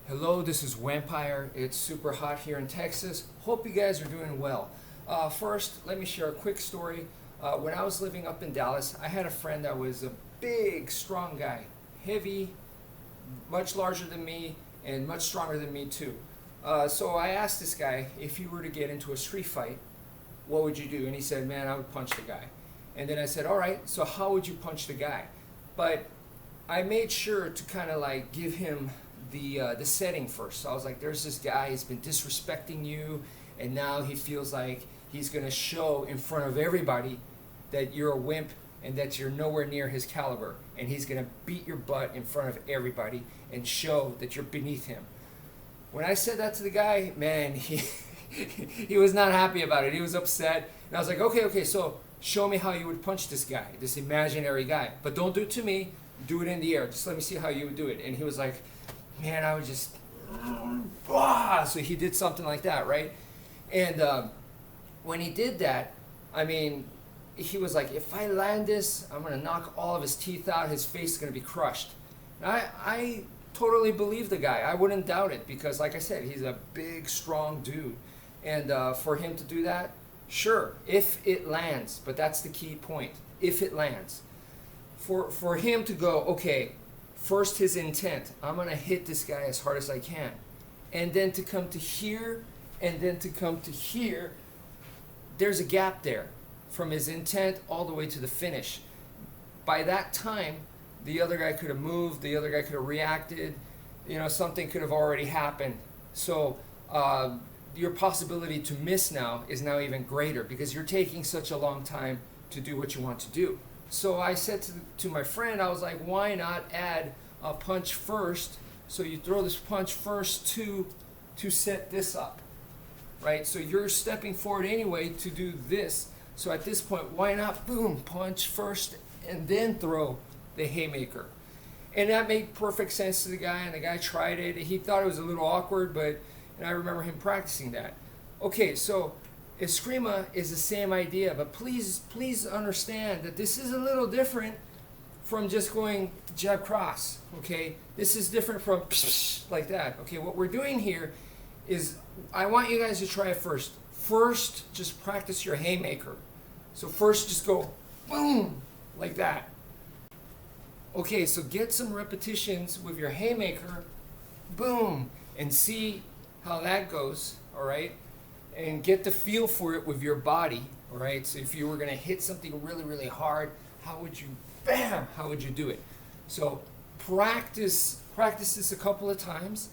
Hello, this is wmpyr. It's super hot here in Texas. Hope you guys are doing well. First, let me share a quick story. When I was living up in Dallas, I had a friend that was a big, strong guy, heavy, much larger than me, and much stronger than me too. So I asked this guy, if you were to get into a street fight, what would you do? And he said, man, I would punch the guy. And then I said, all right, so how would you punch the guy? But I made sure to kind of like give him the setting first. So I was like, there's this guy, he's been disrespecting you, and now he feels like he's going to show in front of everybody that you're a wimp and that you're nowhere near his caliber, and he's going to beat your butt in front of everybody and show that you're beneath him. When I said that to the guy, man, he was not happy about it. He was upset, and I was like, okay, so show me how you would punch this guy, this imaginary guy, but don't do it to me, do it in the air. Just let me see how you would do it. And he was like, man, I would just, so he did something like that, right? And when he did that, I mean, he was like, if I land this, I'm going to knock all of his teeth out, his face is going to be crushed. And I totally believe the guy. I wouldn't doubt it because, like I said, he's a big, strong dude. And for him to do that, sure, if it lands, but that's the key point, if it lands. For him to go, okay, first his intent, I'm going to hit this guy as hard as I can. And then to come to here, and then to come to here, there's a gap there from his intent all the way to the finish. By that time, the other guy could have moved, the other guy could have reacted, something could have already happened. So your possibility to miss now is now even greater because you're taking such a long time to do what you want to do. So I said to my friend, I was like, why not add a punch first? So you throw this punch first to set this up, right? So you're stepping forward anyway to do this. So at this point, why not, boom, punch first and then throw the haymaker? And that made perfect sense to the guy, and the guy tried it. He thought it was a little awkward, but I remember him practicing that. Okay, so eskrima is the same idea, but please understand that this is a little different from just going jab cross, okay? This is different from like that, okay? What we're doing here is I want you guys to try it first. First, just practice your haymaker. So first, just go boom, like that. Okay, so get some repetitions with your haymaker, boom, and see how that goes, all right? And get the feel for it with your body, all right? So if you were gonna hit something really, really hard, how would you, bam, how would you do it? So practice this a couple of times,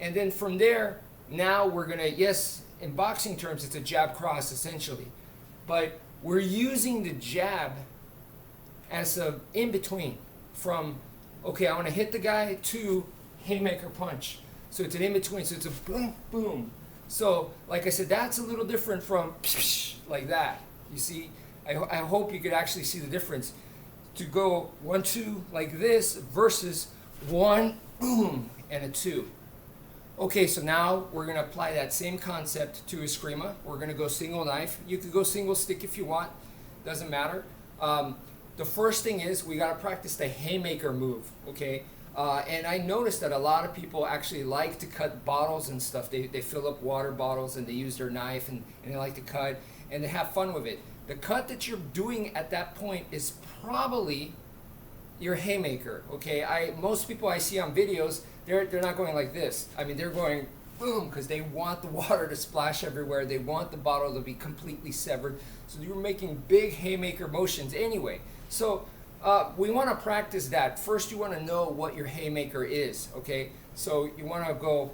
and then from there, now we're gonna, yes, in boxing terms, it's a jab cross essentially, but we're using the jab as a in-between from, okay, I wanna hit the guy to haymaker punch. So it's an in-between, so it's a boom, boom. So, like I said, that's a little different from like that. You see, I hope you could actually see the difference. To go 1, 2 like this versus 1, boom, and a 2. Okay, so now we're gonna apply that same concept to eskrima. We're gonna go single knife. You could go single stick if you want, doesn't matter. The first thing is we gotta practice the haymaker move, okay? And I noticed that a lot of people actually like to cut bottles and stuff. They fill up water bottles and they use their knife and they like to cut and they have fun with it. The cut that you're doing at that point is probably your haymaker, okay? Most people I see on videos, they're not going like this. I mean, they're going boom because they want the water to splash everywhere. They want the bottle to be completely severed. So you're making big haymaker motions anyway. So we want to practice that. First, you want to know what your haymaker is, okay? So you want to go,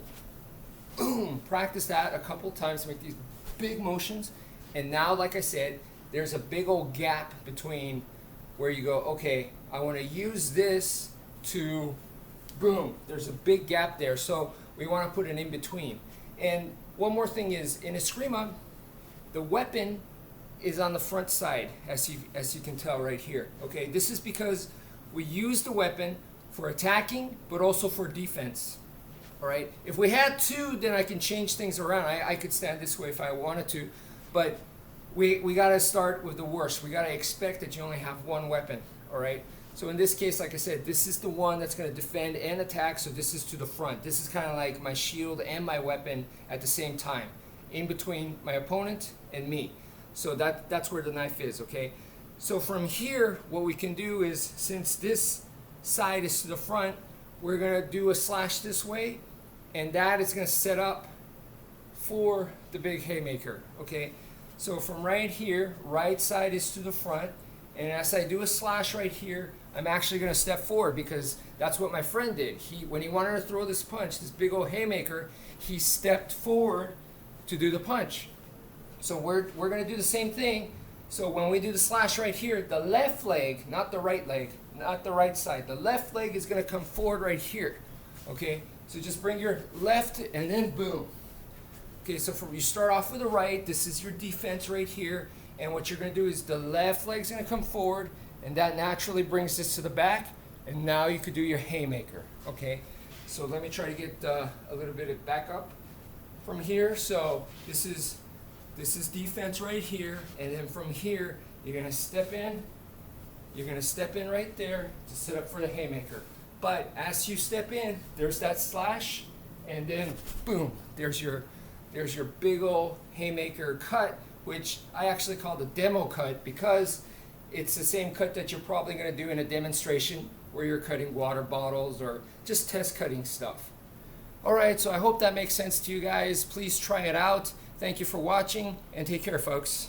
boom, practice that a couple times, make these big motions. And now, like I said, there's a big old gap between where you go, okay, I want to use this to, boom, there's a big gap there. So we want to put an in-between. And one more thing is, in eskrima, the weapon is on the front side, as you can tell right here. Okay, this is because we use the weapon for attacking, but also for defense. All right. If we had two, then I can change things around. I could stand this way if I wanted to, but we got to start with the worst. We got to expect that you only have one weapon. All right. So in this case, like I said, this is the one that's going to defend and attack, so this is to the front. This is kind of like my shield and my weapon at the same time, in between my opponent and me. So that's where the knife is, okay? So from here, what we can do is, since this side is to the front, we're going to do a slash this way, and that is going to set up for the big haymaker, okay? So from right here, right side is to the front, and as I do a slash right here, I'm actually going to step forward, because that's what my friend did. When he wanted to throw this punch, this big old haymaker, he stepped forward to do the punch. So we're going to do the same thing. So when we do the slash right here, the left leg, not the right leg, not the right side, the left leg is going to come forward right here, okay? So just bring your left and then boom. Okay, so you start off with the right, this is your defense right here, and what you're going to do is the left leg's going to come forward, and that naturally brings this to the back, and now you could do your haymaker, okay? So let me try to get a little bit of backup from here. So this is defense right here, and then from here, you're going to step in. You're going to step in right there to set up for the haymaker. But as you step in, there's that slash, and then boom, there's your big old haymaker cut, which I actually call the demo cut, because it's the same cut that you're probably going to do in a demonstration where you're cutting water bottles or just test cutting stuff. Alright, so I hope that makes sense to you guys. Please try it out. Thank you for watching, and take care, folks.